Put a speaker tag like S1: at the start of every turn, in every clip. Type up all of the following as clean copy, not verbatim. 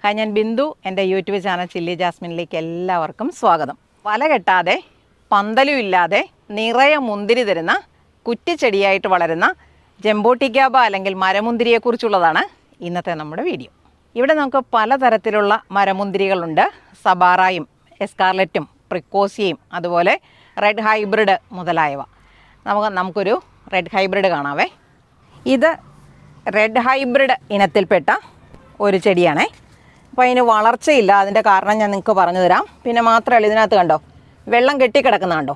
S1: Hi, ഞാൻ ബിന്ദു. എൻ്റെ YouTube channel chilli ജാസ്മിനിലേക്ക് എല്ലാവർക്കും സ്വാഗതം. വല കെട്ടാതെ പന്തലും ഇല്ലാതെ നിറയെ മുന്തിരി തരുന്ന കുറ്റിച്ചെടിയായിട്ട് വളരുന്ന ജംബോട്ടിക്കാബ അല്ലെങ്കിൽ മരമുന്തിരിയെക്കുറിച്ചുള്ളതാണ് ഇന്നത്തെ നമ്മുടെ വീഡിയോ. ഇവിടെ നമുക്ക് പലതരത്തിലുള്ള മരമുന്തിരികളുണ്ട്. സബാറയും എസ്കാർലറ്റും പ്രിക്കോസിയയും അതുപോലെ റെഡ് ഹൈബ്രിഡ് മുതലായവ. നമുക്കൊരു റെഡ് ഹൈബ്രിഡ് കാണാവേ. ഇത് റെഡ് ഹൈബ്രിഡ് ഇനത്തിൽപ്പെട്ട ഒരു ചെടിയാണേ. അപ്പോൾ അതിന് വളർച്ചയില്ല. അതിൻ്റെ കാരണം ഞാൻ നിങ്ങൾക്ക് പറഞ്ഞു തരാം. പിന്നെ മാത്രമല്ല, ഇതിനകത്ത് കണ്ടോ വെള്ളം കെട്ടിക്കിടക്കുന്ന കണ്ടോ.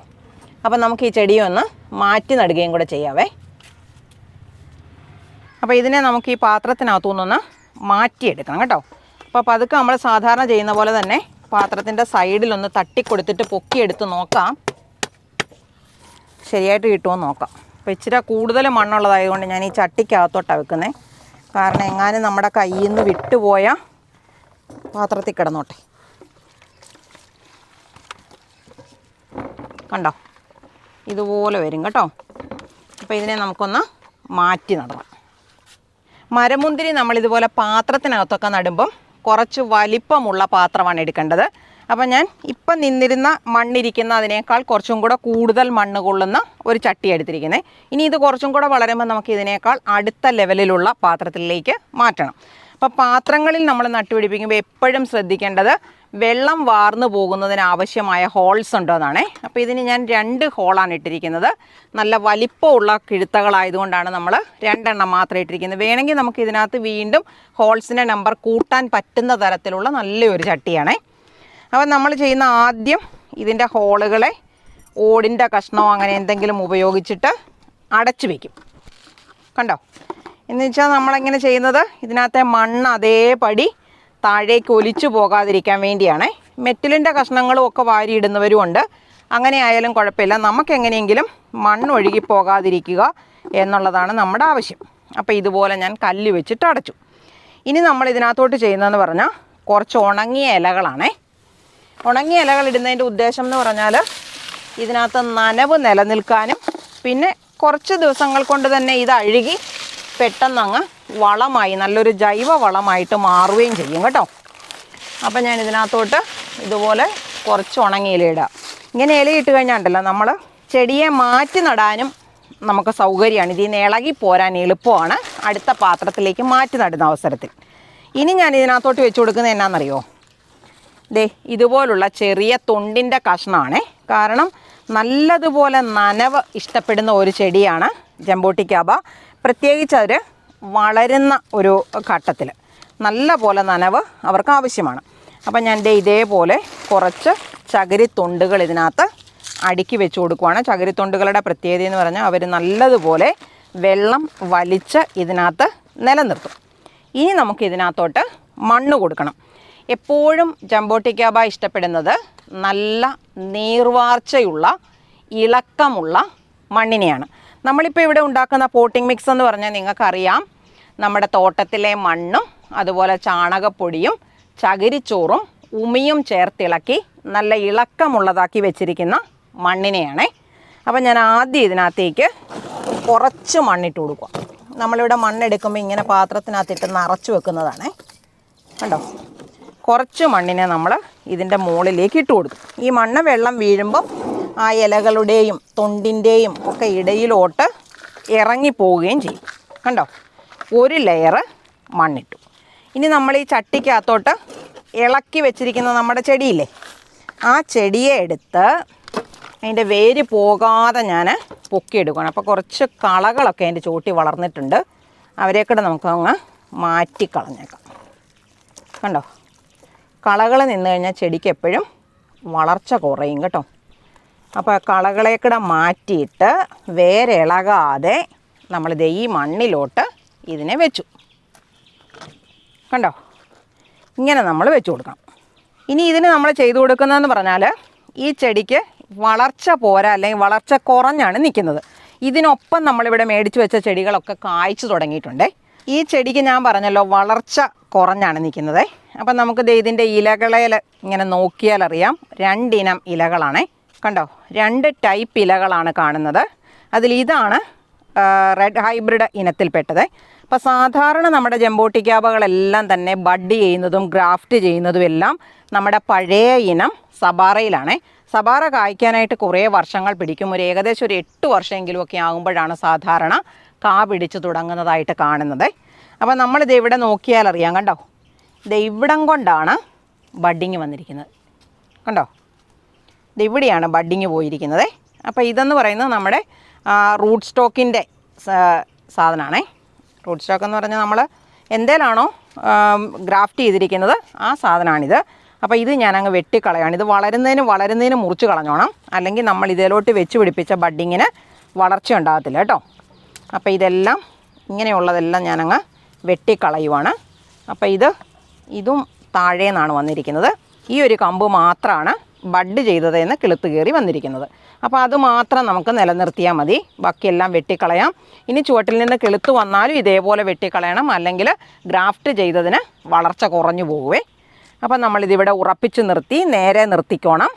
S1: അപ്പം നമുക്ക് ഈ ചെടിയെ ഒന്ന് മാറ്റി നടുകയും കൂടെ ചെയ്യാവേ. അപ്പോൾ ഇതിനെ നമുക്ക് ഈ പാത്രത്തിനകത്തു നിന്നൊന്ന് മാറ്റിയെടുക്കണം കേട്ടോ. അപ്പോൾ പതുക്കെ നമ്മൾ സാധാരണ ചെയ്യുന്ന പോലെ തന്നെ പാത്രത്തിൻ്റെ സൈഡിലൊന്ന് തട്ടിക്കൊടുത്തിട്ട് പൊക്കിയെടുത്ത് നോക്കാം, ശരിയായിട്ട് കിട്ടുമോ നോക്കാം. അപ്പോൾ ഇച്ചിരി കൂടുതൽ മണ്ണുള്ളതായതുകൊണ്ട് ഞാൻ ഈ ചട്ടിക്കകത്തോട്ടാണ് വെക്കുന്നത്. കാരണം എങ്ങാനും നമ്മുടെ കയ്യിൽ നിന്ന് വിട്ടുപോയാൽ പാത്രത്തിൽ കിടന്നോട്ടെ. കണ്ടോ, ഇതുപോലെ വരും കേട്ടോ. അപ്പോൾ ഇതിനെ നമുക്കൊന്ന് മാറ്റി നടണം. മരമുന്തിരി നമ്മളിതുപോലെ പാത്രത്തിനകത്തൊക്കെ നടുമ്പം കുറച്ച് വലിപ്പമുള്ള പാത്രമാണ് എടുക്കേണ്ടത്. അപ്പം ഞാൻ ഇപ്പം നിന്നിരുന്ന മണ്ണിരിക്കുന്ന അതിനേക്കാൾ കുറച്ചും കൂടെ കൂടുതൽ മണ്ണ് കൊള്ളുന്ന ഒരു ചട്ടി എടുത്തിരിക്കുന്നത്. ഇനി ഇത് കുറച്ചും കൂടെ വളരുമ്പോൾ നമുക്ക് ഇതിനേക്കാൾ അടുത്ത ലെവലിലുള്ള പാത്രത്തിലേക്ക് മാറ്റണം. അപ്പോൾ പാത്രങ്ങളിൽ നമ്മൾ നട്ടുപിടിപ്പിക്കുമ്പോൾ എപ്പോഴും ശ്രദ്ധിക്കേണ്ടത് വെള്ളം വാർന്നു പോകുന്നതിന് ആവശ്യമായ ഹോൾസ് ഉണ്ടോ എന്നാണേ. അപ്പോൾ ഇതിന് ഞാൻ 2 ഹോളാണ് ഇട്ടിരിക്കുന്നത്. നല്ല വലിപ്പമുള്ള കിഴുത്തകളായതുകൊണ്ടാണ് നമ്മൾ 2 എണ്ണം മാത്രം ഇട്ടിരിക്കുന്നത്. വേണമെങ്കിൽ നമുക്ക് ഇതിനകത്ത് വീണ്ടും ഹോൾസിൻ്റെ നമ്പർ കൂട്ടാൻ പറ്റുന്ന തരത്തിലുള്ള നല്ലൊരു ചട്ടിയാണേ. അപ്പോൾ നമ്മൾ ചെയ്യുന്ന ആദ്യം ഇതിൻ്റെ ഹോളുകളെ ഓടിൻ്റെ കഷ്ണമോ അങ്ങനെ എന്തെങ്കിലും ഉപയോഗിച്ചിട്ട് അടച്ചു വയ്ക്കും. കണ്ടോ, എന്ന് വെച്ചാൽ നമ്മളെങ്ങനെ ചെയ്യുന്നത്, ഇതിനകത്തെ മണ്ണ് അതേപടി താഴേക്ക് ഒലിച്ചു പോകാതിരിക്കാൻ വേണ്ടിയാണ്. മെറ്റലിൻ്റെ കഷ്ണങ്ങളും ഒക്കെ വാരിയിടുന്നവരുമുണ്ട്. അങ്ങനെ ആയാലും കുഴപ്പമില്ല. നമുക്കെങ്ങനെയെങ്കിലും മണ്ണ് ഒഴുകി പോകാതിരിക്കുക എന്നുള്ളതാണ് നമ്മുടെ ആവശ്യം. അപ്പോൾ ഇതുപോലെ ഞാൻ കല്ല് വെച്ചിട്ട് അടച്ചു. ഇനി നമ്മൾ ഇതിനകത്തോട്ട് ചെയ്യുന്നതെന്ന് പറഞ്ഞാൽ കുറച്ച് ഉണങ്ങിയ ഇലകളാണേ. ഉണങ്ങിയ ഇലകൾ ഇടുന്നതിൻ്റെ ഉദ്ദേശം എന്ന് പറഞ്ഞാൽ ഇതിനകത്ത് നനവ് നിലനിൽക്കാനും പിന്നെ കുറച്ച് ദിവസങ്ങൾ കൊണ്ട് തന്നെ ഇത് അഴുകി പെട്ടെന്നങ്ങ് വളമായി നല്ലൊരു ജൈവ വളമായിട്ട് മാറുകയും ചെയ്യും കേട്ടോ. അപ്പം ഞാൻ ഇതിനകത്തോട്ട് ഇതുപോലെ കുറച്ച് ഉണങ്ങിയ ഇലയിടുക. ഇങ്ങനെ ഇലയിട്ട് കഴിഞ്ഞാൽ ഉണ്ടല്ലോ, നമ്മൾ ചെടിയെ മാറ്റി നടാനും നമുക്ക് സൗകര്യമാണ്. ഇതിൽ നിന്ന് ഇളകി പോരാൻ എളുപ്പമാണ് അടുത്ത പാത്രത്തിലേക്ക് മാറ്റി നടുന്ന അവസരത്തിൽ. ഇനി ഞാൻ ഇതിനകത്തോട്ട് വെച്ച് കൊടുക്കുന്നത് എന്നാണെന്നറിയോ, ദേ ഇതുപോലുള്ള ചെറിയ തൊണ്ടിൻ്റെ കഷ്ണമാണേ. കാരണം നല്ലതുപോലെ നനവ് ഇഷ്ടപ്പെടുന്ന ഒരു ചെടിയാണ് ജംബോട്ടിക്കാബ. പ്രത്യേകിച്ച് അവർ വളരുന്ന ഒരു ഘട്ടത്തിൽ നല്ല പോലെ നനവ് അവർക്ക് ആവശ്യമാണ്. അപ്പം ഞാൻ ഇതേപോലെ കുറച്ച് ചകിരിത്തൊണ്ടുകൾ ഇതിനകത്ത് അടുക്കി വെച്ച് കൊടുക്കുവാണ്. ചകിരിത്തൊണ്ടുകളുടെ പ്രത്യേകത എന്ന് പറഞ്ഞാൽ അവർ നല്ലതുപോലെ വെള്ളം വലിച്ച് ഇതിനകത്ത് നിലനിർത്തും. ഇനി നമുക്ക് ഇതിനകത്തോട്ട് മണ്ണ് കൊടുക്കണം. എപ്പോഴും ജംബോട്ടിക്കാബ ഇഷ്ടപ്പെടുന്നത് നല്ല നീർവാർച്ചയുള്ള ഇളക്കമുള്ള മണ്ണിനെയാണ്. നമ്മളിപ്പോൾ ഇവിടെ ഉണ്ടാക്കുന്ന പോട്ടിംഗ് മിക്സ് എന്ന് പറഞ്ഞാൽ നിങ്ങൾക്കറിയാം, നമ്മുടെ തോട്ടത്തിലെ മണ്ണും അതുപോലെ ചാണകപ്പൊടിയും ചകിരിച്ചോറും ഉമിയും ചേർത്തിളക്കി നല്ല ഇളക്കമുള്ളതാക്കി വെച്ചിരിക്കുന്ന മണ്ണിനെയാണേ. അപ്പം ഞാൻ ആദ്യം ഇതിനകത്തേക്ക് കുറച്ച് മണ്ണിട്ട് കൊടുക്കുക. നമ്മളിവിടെ മണ്ണെടുക്കുമ്പോൾ ഇങ്ങനെ പാത്രത്തിനകത്തിട്ട് നിറച്ച് വെക്കുന്നതാണേ. കണ്ടോ, കുറച്ച് മണ്ണിനെ നമ്മൾ ഇതിൻ്റെ മുകളിലേക്ക് ഇട്ട് കൊടുക്കും. ഈ മണ്ണ് വെള്ളം വീഴുമ്പം ആ ഇലകളുടെയും തൊണ്ടിൻ്റെയും ഒക്കെ ഇടയിലോട്ട് ഇറങ്ങിപ്പോവുകയും ചെയ്യും. കണ്ടോ, ഒരു ലെയറ് മണ്ണിട്ടു. ഇനി നമ്മൾ ഈ ചട്ടിക്കകത്തോട്ട് ഇളക്കി വെച്ചിരിക്കുന്ന നമ്മുടെ ചെടിയില്ലേ, ആ ചെടിയെ എടുത്ത് അതിൻ്റെ വേര് പോകാതെ ഞാൻ പൊക്കിയെടുക്കണം. അപ്പോൾ കുറച്ച് കളകളൊക്കെ അതിൻ്റെ ചോട്ടി വളർന്നിട്ടുണ്ട്. അവരെക്കൂടെ നമുക്കങ്ങ് മാറ്റിക്കളഞ്ഞേക്കാം. കണ്ടോ, കളകൾ നിന്ന് കഴിഞ്ഞാൽ ചെടിക്ക് എപ്പോഴും വളർച്ച കുറയും കേട്ടോ. അപ്പോൾ കളകളേക്കൂടെ മാറ്റിയിട്ട് വേറെ ഇളകാതെ നമ്മളിത് ഈ മണ്ണിലോട്ട് ഇതിനെ വെച്ചു. കണ്ടോ, ഇങ്ങനെ നമ്മൾ വെച്ച് കൊടുക്കണം. ഇനി ഇതിന് നമ്മൾ ചെയ്തു കൊടുക്കുന്നതെന്ന് പറഞ്ഞാൽ ഈ ചെടിക്ക് വളർച്ച പോരാ, അല്ലെങ്കിൽ വളർച്ച കുറഞ്ഞാണ് നിൽക്കുന്നത്. ഇതിനൊപ്പം നമ്മളിവിടെ മേടിച്ച് വെച്ച ചെടികളൊക്കെ കായ്ച്ചു തുടങ്ങിയിട്ടുണ്ടേ. ഈ ചെടിക്ക് ഞാൻ പറഞ്ഞല്ലോ വളർച്ച കുറഞ്ഞാണ് നിൽക്കുന്നത്. അപ്പം നമുക്ക് ഇതിൻ്റെ ഇലകളിൽ ഇങ്ങനെ നോക്കിയാൽ അറിയാം, 2 ഇനം ഇലകളാണേ. കണ്ടോ, 2 ടൈപ്പ് ഇലകളാണ് കാണുന്നത്. അതിൽ ഇതാണ് റെഡ് ഹൈബ്രിഡ് ഇനത്തിൽപ്പെട്ടത്. അപ്പോൾ സാധാരണ നമ്മുടെ ജംബോട്ടിക്കാബകളെല്ലാം തന്നെ ബഡ് ചെയ്യുന്നതും ഗ്രാഫ്റ്റ് ചെയ്യുന്നതും എല്ലാം നമ്മുടെ പഴയ ഇനം സബാറയിലാണേ. സബാറ കായ്ക്കാനായിട്ട് കുറേ വർഷങ്ങൾ പിടിക്കും. ഏകദേശം ഒരു 8 വർഷമെങ്കിലുമൊക്കെ ആകുമ്പോഴാണ് സാധാരണ കാ പിടിച്ച് തുടങ്ങുന്നതായിട്ട് കാണുന്നത്. അപ്പോൾ നമ്മളിത് ഇവിടെ നോക്കിയാൽ അറിയാം, കണ്ടോ, ഇത് ഇവിടം കൊണ്ടാണ് ബഡ്ഡിങ് വന്നിരിക്കുന്നത്. കണ്ടോ, ഇത് ഇവിടെയാണ് ബഡ്ഡിങ് പോയിരിക്കുന്നത്. അപ്പോൾ ഇതെന്ന് പറയുന്നത് നമ്മുടെ റൂട്ട് സ്റ്റോക്കിൻ്റെ സാധനമാണേ. റൂട്ട് സ്റ്റോക്ക് എന്ന് പറഞ്ഞാൽ നമ്മൾ എന്തേലാണോ ഗ്രാഫ്റ്റ് ചെയ്തിരിക്കുന്നത് ആ സാധനമാണിത്. അപ്പോൾ ഇത് ഞാനങ്ങ് വെട്ടിക്കളയാണ്. ഇത് വളരുന്നതിന് മുറിച്ച് കളഞ്ഞോണം, അല്ലെങ്കിൽ നമ്മൾ ഇതിലോട്ട് വെച്ച് പിടിപ്പിച്ച ബഡ്ഡിങ്ങിന് വളർച്ച ഉണ്ടാകത്തില്ല കേട്ടോ. അപ്പോൾ ഇതെല്ലാം ഇങ്ങനെയുള്ളതെല്ലാം ഞാനങ്ങ് വെട്ടിക്കളയുവാണ്. അപ്പോൾ ഇതും താഴെ നിന്നാണ് വന്നിരിക്കുന്നത്. ഈ ഒരു കമ്പ് മാത്രമാണ് ബഡ് ചെയ്തതെന്ന് കിളുത്ത് കയറി വന്നിരിക്കുന്നത്. അപ്പോൾ അത് മാത്രം നമുക്ക് നിലനിർത്തിയാൽ മതി, ബാക്കിയെല്ലാം വെട്ടിക്കളയാം. ഇനി ചുവട്ടിൽ നിന്ന് കിളുത്ത് വന്നാലും ഇതേപോലെ വെട്ടിക്കളയണം, അല്ലെങ്കിൽ ഗ്രാഫ്റ്റ് ചെയ്തതിന് വളർച്ച കുറഞ്ഞു പോവുമേ. അപ്പം നമ്മളിതിവിടെ ഉറപ്പിച്ച് നിർത്തി നേരെ നിർത്തിക്കോണം.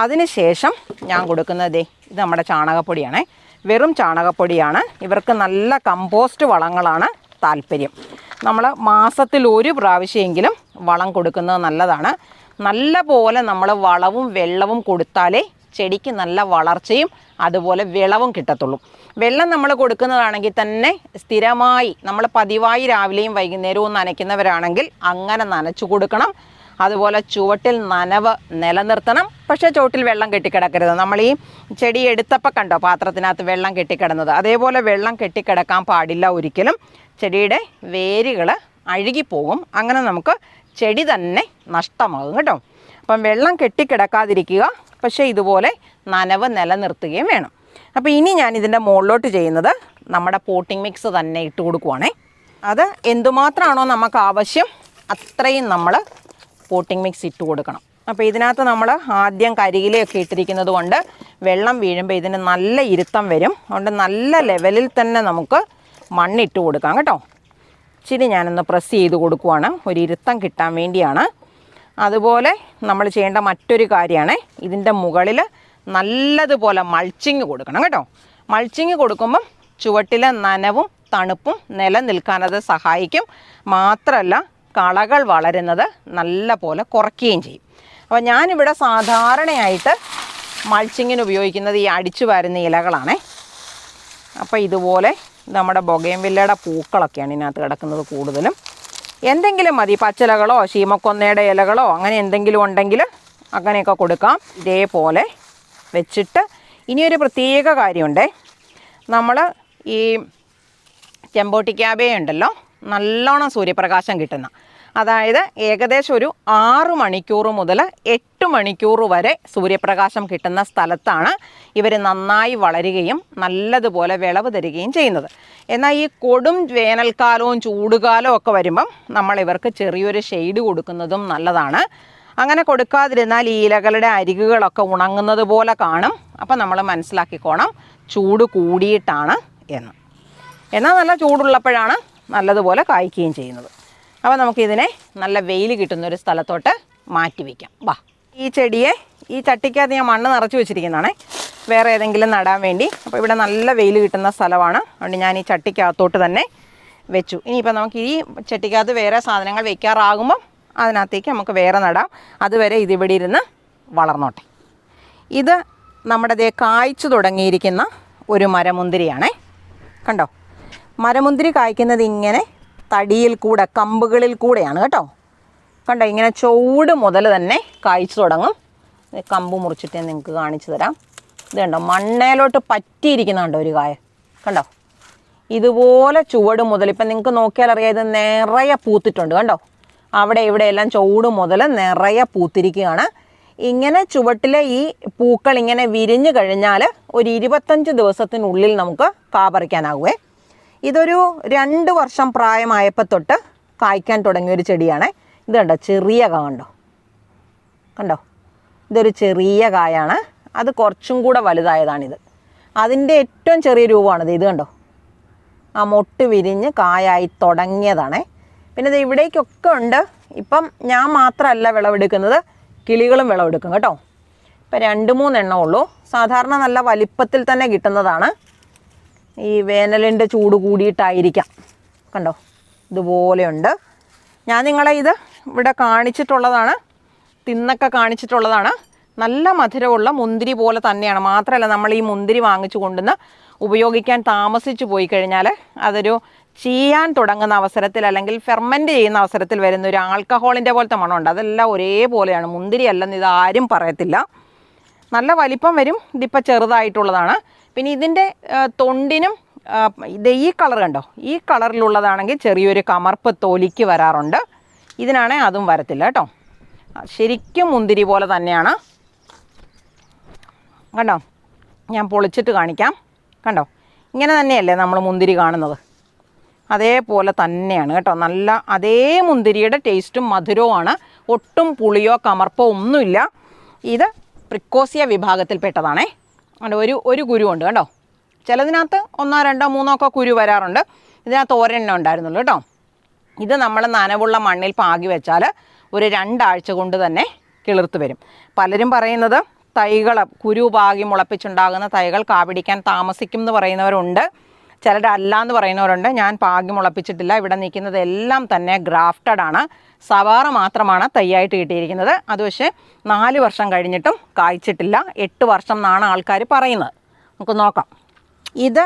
S1: അതിന് ശേഷം ഞാൻ കൊടുക്കുന്നത് ഇത് നമ്മുടെ ചാണകപ്പൊടിയാണ്. വെറും ചാണകപ്പൊടിയാണ്. ഇവർക്ക് നല്ല കമ്പോസ്റ്റ് വളങ്ങളാണ് താല്പര്യം. നമ്മൾ മാസത്തിൽ 1 പ്രാവശ്യമെങ്കിലും വളം കൊടുക്കുന്നത് നല്ലതാണ്. നല്ല പോലെ നമ്മൾ വളവും വെള്ളവും കൊടുത്താലേ ചെടിക്ക് നല്ല വളർച്ചയും അതുപോലെ വിളവും കിട്ടത്തുള്ളൂ. വെള്ളം നമ്മൾ കൊടുക്കുന്നതാണെങ്കിൽ തന്നെ സ്ഥിരമായി നമ്മൾ പതിവായി രാവിലെയും വൈകുന്നേരവും നനയ്ക്കുന്നവരാണെങ്കിൽ അങ്ങനെ നനച്ചു കൊടുക്കണം. അതുപോലെ ചുവട്ടിൽ നനവ് നിലനിർത്തണം. പക്ഷേ ചുവട്ടിൽ വെള്ളം കെട്ടിക്കിടക്കരുത്. നമ്മൾ ഈ ചെടി എടുത്തപ്പോൾ കണ്ടോ പാത്രത്തിനകത്ത് വെള്ളം കെട്ടിക്കിടന്നത്, അതേപോലെ വെള്ളം കെട്ടിക്കിടക്കാൻ പാടില്ല ഒരിക്കലും. ചെടിയുടെ വേരുകൾ അഴുകിപ്പോകും. അങ്ങനെ നമുക്ക് ചെടി തന്നെ നഷ്ടമാകും കേട്ടോ. അപ്പം വെള്ളം കെട്ടിക്കിടക്കാതിരിക്കുക, പക്ഷേ ഇതുപോലെ നനവ് നിലനിർത്തുകയും വേണം. അപ്പോൾ ഇനി ഞാൻ ഇതിൻ്റെ മുകളിലോട്ട് ചെയ്യുന്നത് നമ്മുടെ പോട്ടിംഗ് മിക്സ് തന്നെ ഇട്ട് കൊടുക്കുവാണേ. അത് എന്തുമാത്രമാണോ നമുക്ക് ആവശ്യം അത്രയും നമ്മൾ പോട്ടിംഗ് മിക്സ് ഇട്ട് കൊടുക്കണം. അപ്പോൾ ഇതിനകത്ത് നമ്മൾ ആദ്യം കരിയിലയൊക്കെ ഇട്ടിരിക്കുന്നത് കൊണ്ട് വെള്ളം വീഴുമ്പോൾ ഇതിന് നല്ല ഇരുത്തം വരും. അതുകൊണ്ട് നല്ല ലെവലിൽ തന്നെ നമുക്ക് മണ്ണിട്ട് കൊടുക്കാം കേട്ടോ. ഇച്ചിരി ഞാനൊന്ന് പ്രസ് ചെയ്ത് കൊടുക്കുവാണ്, ഒരു ഇരുത്തം കിട്ടാൻ വേണ്ടിയാണ്. അതുപോലെ നമ്മൾ ചെയ്യേണ്ട മറ്റൊരു കാര്യമാണ്, ഇതിൻ്റെ മുകളിൽ നല്ലതുപോലെ മൾച്ചിങ് കൊടുക്കണം കേട്ടോ. മൾച്ചിങ് കൊടുക്കുമ്പം ചുവട്ടിലെ നനവും തണുപ്പും നിലനിൽക്കാനത് സഹായിക്കും. മാത്രമല്ല കളകൾ വളരുന്നത് നല്ല പോലെ കുറയ്ക്കുകയും ചെയ്യും. അപ്പോൾ ഞാനിവിടെ സാധാരണയായിട്ട് മൾച്ചിങ്ങിന് ഉപയോഗിക്കുന്നത് ഈ അടിച്ചു വരുന്ന ഇലകളാണേ. അപ്പോൾ ഇതുപോലെ നമ്മുടെ ബൊഗെയിൻവില്ലയുടെ പൂക്കളൊക്കെയാണ് ഇതിനകത്ത് കിടക്കുന്നത് കൂടുതലും. എന്തെങ്കിലും മതി, പച്ചിലകളോ ശീമക്കൊന്നയുടെ ഇലകളോ അങ്ങനെ എന്തെങ്കിലും ഉണ്ടെങ്കിൽ അങ്ങനെയൊക്കെ കൊടുക്കാം. ഇതേപോലെ വെച്ചിട്ട് ഇനിയൊരു പ്രത്യേക കാര്യമുണ്ടേ, നമ്മൾ ഈ ചെമ്പോട്ടിക്കാബേ ഉണ്ടല്ലോ, നല്ലോണം സൂര്യപ്രകാശം കിട്ടുന്ന, അതായത് ഏകദേശം ഒരു 6 മണിക്കൂർ മുതൽ 8 മണിക്കൂർ വരെ സൂര്യപ്രകാശം കിട്ടുന്ന സ്ഥലത്താണ് ഇവർ നന്നായി വളരുകയും നല്ലതുപോലെ വിളവ് തരികയും ചെയ്യുന്നത്. എന്നാൽ ഈ കൊടും വേനൽക്കാലവും ചൂടുകാലവും ഒക്കെ വരുമ്പം നമ്മൾ ഇവർക്ക് ചെറിയൊരു ഷെയ്ഡ് കൊടുക്കുന്നതും നല്ലതാണ്. അങ്ങനെ കൊടുക്കാതിരുന്നാൽ ഈ ഇലകളുടെ അരികുകളൊക്കെ ഉണങ്ങുന്നത് പോലെ കാണും. അപ്പം നമ്മൾ മനസ്സിലാക്കിക്കോണം ചൂട് കൂടിയിട്ടാണ് എന്ന്. എന്നാൽ നല്ല ചൂടുള്ളപ്പോഴാണ് നല്ലതുപോലെ കായ്ക്കുകയും ചെയ്യുന്നത്. അപ്പോൾ നമുക്കിതിനെ നല്ല വെയിൽ കിട്ടുന്നൊരു സ്ഥലത്തോട്ട് മാറ്റി വയ്ക്കാം. വാ, ഈ ചെടിയെ ഈ ചട്ടിക്കകത്ത് ഞാൻ മണ്ണ് നിറച്ച് വെച്ചിരിക്കുന്നതാണ് വേറെ ഏതെങ്കിലും നടാൻ വേണ്ടി. അപ്പോൾ ഇവിടെ നല്ല വെയിൽ കിട്ടുന്ന സ്ഥലമാണ്, അതുകൊണ്ട് ഞാൻ ഈ ചട്ടിക്കകത്തോട്ട് തന്നെ വെച്ചു. ഇനിയിപ്പോൾ നമുക്ക് ഈ ചട്ടിക്കകത്ത് വേറെ സാധനങ്ങൾ വയ്ക്കാറാകുമ്പം അതിനകത്തേക്ക് നമുക്ക് വേറെ നടാം. അതുവരെ ഇതിവിടെ ഇരുന്ന് വളർന്നോട്ടെ. ഇത് നമ്മുടെ കായ്ച്ചു തുടങ്ങിയിരിക്കുന്ന ഒരു മരമുന്തിരിയാണേ. കണ്ടോ, മരമുന്തിരി കായ്ക്കുന്നത് ഇങ്ങനെ തടിയിൽ കൂടെ കമ്പുകളിൽ കൂടെയാണ് കേട്ടോ. കണ്ടോ, ഇങ്ങനെ ചൂട് മുതൽ തന്നെ കായ്ച്ചു തുടങ്ങും. കമ്പ് മുറിച്ചിട്ട് നിങ്ങൾക്ക് കാണിച്ചു തരാം. ഇത് കണ്ടോ, മണ്ണേലോട്ട് പറ്റിയിരിക്കുന്നുണ്ടോ ഒരു കായ, കണ്ടോ. ഇതുപോലെ ചുവട് മുതൽ ഇപ്പം നിങ്ങൾക്ക് നോക്കിയാൽ അറിയാം, ഇത് നിറയെ പൂത്തിട്ടുണ്ട് കണ്ടോ. അവിടെ ഇവിടെയെല്ലാം ചുവട് മുതൽ നിറയെ പൂത്തിരിക്കുകയാണ്. ഇങ്ങനെ ചുവട്ടിലെ ഈ പൂക്കൾ ഇങ്ങനെ വിരിഞ്ഞു കഴിഞ്ഞാൽ ഒരു 25 ദിവസത്തിനുള്ളിൽ നമുക്ക് കാ പറിക്കാനാകുമേ. ഇതൊരു 2 വർഷം പ്രായമായപ്പോൾ തൊട്ട് കായ്ക്കാൻ തുടങ്ങിയൊരു ചെടിയാണ്. ഇത് കണ്ടോ, ചെറിയ കാ കണ്ടോ, കണ്ടോ, ഇതൊരു ചെറിയ കായാണ്. അത് കുറച്ചും കൂടെ വലുതായതാണിത്. അതിൻ്റെ ഏറ്റവും ചെറിയ രൂപമാണിത്. ഇത് കണ്ടോ, ആ മൊട്ട് വിരിഞ്ഞ് കായായി തുടങ്ങിയതാണ്. പിന്നെ ഇത് ഇവിടേക്കൊക്കെ ഉണ്ട്. ഇപ്പം ഞാൻ മാത്രമല്ല വിളവെടുക്കുന്നത്, കിളികളും വിളവെടുക്കും കേട്ടോ. ഇപ്പം 2-3 എണ്ണം ഉള്ളൂ. സാധാരണ നല്ല വലിപ്പത്തിൽ തന്നെ കിട്ടുന്നതാണ്. ഈ വേനലിൻ്റെ ചൂട് കൂടിയിട്ടായിരിക്കാം കണ്ടോ, ഇതുപോലെയുണ്ട്. ഞാൻ നിങ്ങളെ ഇത് ഇവിടെ കാണിച്ചിട്ടുള്ളതാണ്, തിന്നൊക്കെ കാണിച്ചിട്ടുള്ളതാണ്. നല്ല മധുരമുള്ള മുന്തിരി പോലെ തന്നെയാണ്. മാത്രമല്ല നമ്മൾ ഈ മുന്തിരി വാങ്ങിച്ചു കൊണ്ടുവന്ന് ഉപയോഗിക്കാൻ താമസിച്ചു പോയി കഴിഞ്ഞാൽ അതൊരു ചെയ്യാൻ തുടങ്ങുന്ന അവസരത്തിൽ അല്ലെങ്കിൽ ഫെർമെൻറ്റ് ചെയ്യുന്ന അവസരത്തിൽ വരുന്ന ഒരു ആൽക്കഹോളിൻ്റെ പോലത്തെ മണമുണ്ട്. അതെല്ലാം ഒരേപോലെയാണ്. മുന്തിരി അല്ലെന്ന് ഇത് ആരും പറയത്തില്ല. നല്ല വലിപ്പം വരും. ഇതിപ്പോൾ ചെറുതായിട്ടുള്ളതാണ്. പിന്നെ ഇതിൻ്റെ തൊണ്ടിനും ഇത് ഈ കളർ കണ്ടോ, ഈ കളറിലുള്ളതാണെങ്കിൽ ചെറിയൊരു കമർപ്പ് തൊലിക്ക് വരാറുണ്ട്. ഇതിനാണെങ്കിൽ അതും വരത്തില്ല കേട്ടോ. ശരിക്കും മുന്തിരി പോലെ തന്നെയാണ്. കണ്ടോ, ഞാൻ പൊളിച്ചിട്ട് കാണിക്കാം. കണ്ടോ, ഇങ്ങനെ തന്നെയല്ലേ നമ്മൾ മുന്തിരി കാണുന്നത്, അതേപോലെ തന്നെയാണ് കേട്ടോ. നല്ല അതേ മുന്തിരിയുടെ ടേസ്റ്റും മധുരവുമാണ്. ഒട്ടും പുളിയോ കമർപ്പോ ഒന്നുമില്ല. ഇത് പ്രിക്കോസിയ വിഭാഗത്തിൽപ്പെട്ടതാണേ. അതുകൊണ്ട് ഒരു കുരുവുണ്ട് കേട്ടോ. ചിലതിനകത്ത് 1, 2, 3 ഒക്കെ കുരു വരാറുണ്ട്. ഇതിനകത്ത് ഒരെണ്ണം ഉണ്ടായിരുന്നുള്ളൂ കേട്ടോ. ഇത് നമ്മൾ നനവുള്ള മണ്ണിൽ പാകി വെച്ചാൽ ഒരു 2 ആഴ്ച കൊണ്ട് തന്നെ കിളിർത്ത് വരും. പലരും പറയുന്നത് തൈകൾ കുരു പാകി മുളപ്പിച്ചുണ്ടാകുന്ന തൈകൾ കാപിടിക്കാൻ താമസിക്കും എന്ന് പറയുന്നവരുണ്ട്. ചിലർ അല്ല എന്ന് പറയുന്നവരുണ്ട്. ഞാൻ പാകി മുളപ്പിച്ചിട്ടില്ല. ഇവിടെ നിൽക്കുന്നത് എല്ലാം തന്നെ ഗ്രാഫ്റ്റഡ് ആണ്. സവാറ മാത്രമാണ് തൈയായിട്ട് കിട്ടിയിരിക്കുന്നത്. അത് പക്ഷേ 4 വർഷം കഴിഞ്ഞിട്ടും കായ്ച്ചിട്ടില്ല. 8 വർഷം എന്നാണ് ആൾക്കാർ പറയുന്നത്. നമുക്ക് നോക്കാം. ഇത്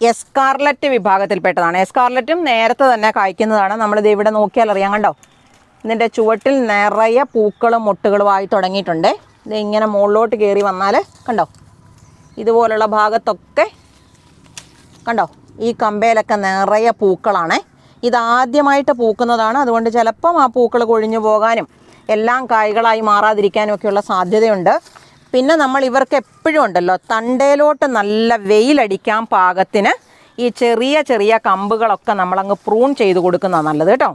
S1: എസ്കാർലറ്റ് വിഭാഗത്തിൽപ്പെട്ടതാണ്. എസ്കാർലറ്റും നേരത്തെ തന്നെ കായ്ക്കുന്നതാണ്. നമ്മളിത് ഇവിടെ നോക്കിയാൽ അറിയാം. കണ്ടോ, ഇതിൻ്റെ ചുവട്ടിൽ നിറയെ പൂക്കളും മുട്ടുകളുമായി തുടങ്ങിയിട്ടുണ്ട്. ഇത് ഇങ്ങനെ മുകളിലോട്ട് കയറി വന്നാൽ കണ്ടോ, ഇതുപോലുള്ള ഭാഗത്തൊക്കെ കണ്ടോ, ഈ കമ്പയിലൊക്കെ നിറയെ പൂക്കളാണ്. ഇതാദ്യമായിട്ട് പൂക്കുന്നതാണ്. അതുകൊണ്ട് ചിലപ്പം ആ പൂക്കൾ കൊഴിഞ്ഞു പോകാനും എല്ലാം കായ്കളായി മാറാതിരിക്കാനും ഒക്കെയുള്ള സാധ്യതയുണ്ട്. പിന്നെ നമ്മൾ ഇവർക്ക് എപ്പോഴും ഉണ്ടല്ലോ, തണ്ടയിലോട്ട് നല്ല വെയിലടിക്കാൻ പാകത്തിന് ഈ ചെറിയ ചെറിയ കമ്പുകളൊക്കെ നമ്മളങ്ങ് പ്രൂൺ ചെയ്ത് കൊടുക്കുന്നതാണ് നല്ലത് കേട്ടോ.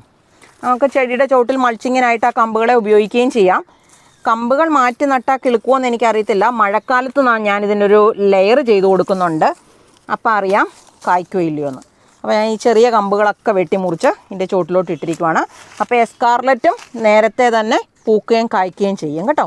S1: നമുക്ക് ചെടിയുടെ ചോട്ടിൽ മൾച്ചിങ്ങിനായിട്ട് ആ കമ്പുകളെ ഉപയോഗിക്കുകയും ചെയ്യാം. കമ്പുകൾ മാറ്റി നട്ടാൽ കിളുക്കുമോ എന്ന് എനിക്കറിയത്തില്ല. മഴക്കാലത്ത് ഞാൻ ഇതിനൊരു ലെയർ ചെയ്ത് കൊടുക്കുന്നുണ്ട്. അപ്പോൾ അറിയാം കായ്ക്കോ ഇല്ലയോ എന്ന്. അപ്പോൾ ഞാൻ ഈ ചെറിയ കമ്പുകളൊക്കെ വെട്ടിമുറിച്ച് ഇതിൻ്റെ ചോട്ടിലോട്ട് ഇട്ടിരിക്കുവാണ്. അപ്പോൾ എസ്കാർലറ്റും നേരത്തെ തന്നെ പൂക്കുകയും കായ്ക്കുകയും ചെയ്യും കേട്ടോ.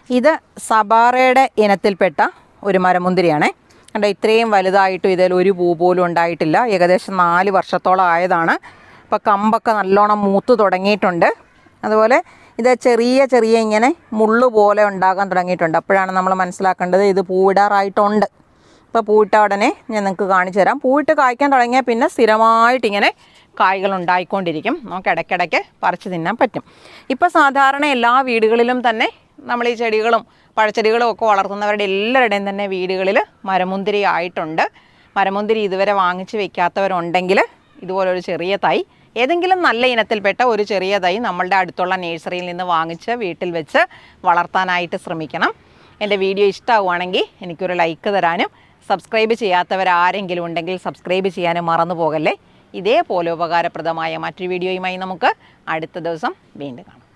S1: ഇത് സബാറയുടെ ഇനത്തിൽപ്പെട്ട ഒരു മരമുന്തിരിയാണേ. കണ്ടോ, ഇത്രയും വലുതായിട്ടും ഇതിൽ ഒരു പൂ പോലും ഉണ്ടായിട്ടില്ല. ഏകദേശം 4 വർഷത്തോളം ആയതാണ്. അപ്പോൾ കമ്പൊക്കെ നല്ലോണം മൂത്ത് തുടങ്ങിയിട്ടുണ്ട്. അതുപോലെ ഇത് ചെറിയ ചെറിയ ഇങ്ങനെ മുള്ളു പോലെ ഉണ്ടാകാൻ തുടങ്ങിയിട്ടുണ്ട്. അപ്പോഴാണ് നമ്മൾ മനസ്സിലാക്കേണ്ടത് ഇത് പൂവിടാറായിട്ടുണ്ട്. ഇപ്പോൾ പൂവിട്ട ഉടനെ ഞാൻ നിങ്ങൾക്ക് കാണിച്ചു തരാം. പൂവിട്ട് കായ്ക്കാൻ തുടങ്ങിയാൽ പിന്നെ സ്ഥിരമായിട്ടിങ്ങനെ കായ്കൾ ഉണ്ടായിക്കൊണ്ടിരിക്കും. നമുക്ക് ഇടയ്ക്കിടയ്ക്ക് പറിച്ച് തിന്നാൻ പറ്റും. ഇപ്പോൾ സാധാരണ എല്ലാ വീടുകളിലും തന്നെ നമ്മൾ ഈ ചെടികളും പഴച്ചെടികളും ഒക്കെ വളർത്തുന്നവരുടെ എല്ലാവരുടെയും തന്നെ വീടുകളിൽ മരമുന്തിരി ആയിട്ടുണ്ട്. മരമുന്തിരി ഇതുവരെ വാങ്ങിച്ച് വെക്കാത്തവരുണ്ടെങ്കിൽ ഇതുപോലൊരു ചെറിയ തൈ, ഏതെങ്കിലും നല്ല ഇനത്തിൽപ്പെട്ട ഒരു ചെറിയ തൈ നമ്മളുടെ അടുത്തുള്ള നഴ്സറിയിൽ നിന്ന് വാങ്ങിച്ച് വീട്ടിൽ വെച്ച് വളർത്താനായിട്ട് ശ്രമിക്കണം. എൻ്റെ വീഡിയോ ഇഷ്ടമാവുകയാണെങ്കിൽ എനിക്കൊരു ലൈക്ക് തരാനും സബ്സ്ക്രൈബ് ചെയ്യാത്തവരാരെങ്കിലും ഉണ്ടെങ്കിൽ സബ്സ്ക്രൈബ് ചെയ്യാനും മറന്നു പോകല്ലേ. ഇതേപോലെ ഉപകാരപ്രദമായ മറ്റൊരു വീഡിയോയുമായി നമുക്ക് അടുത്ത ദിവസം വീണ്ടും കാണാം.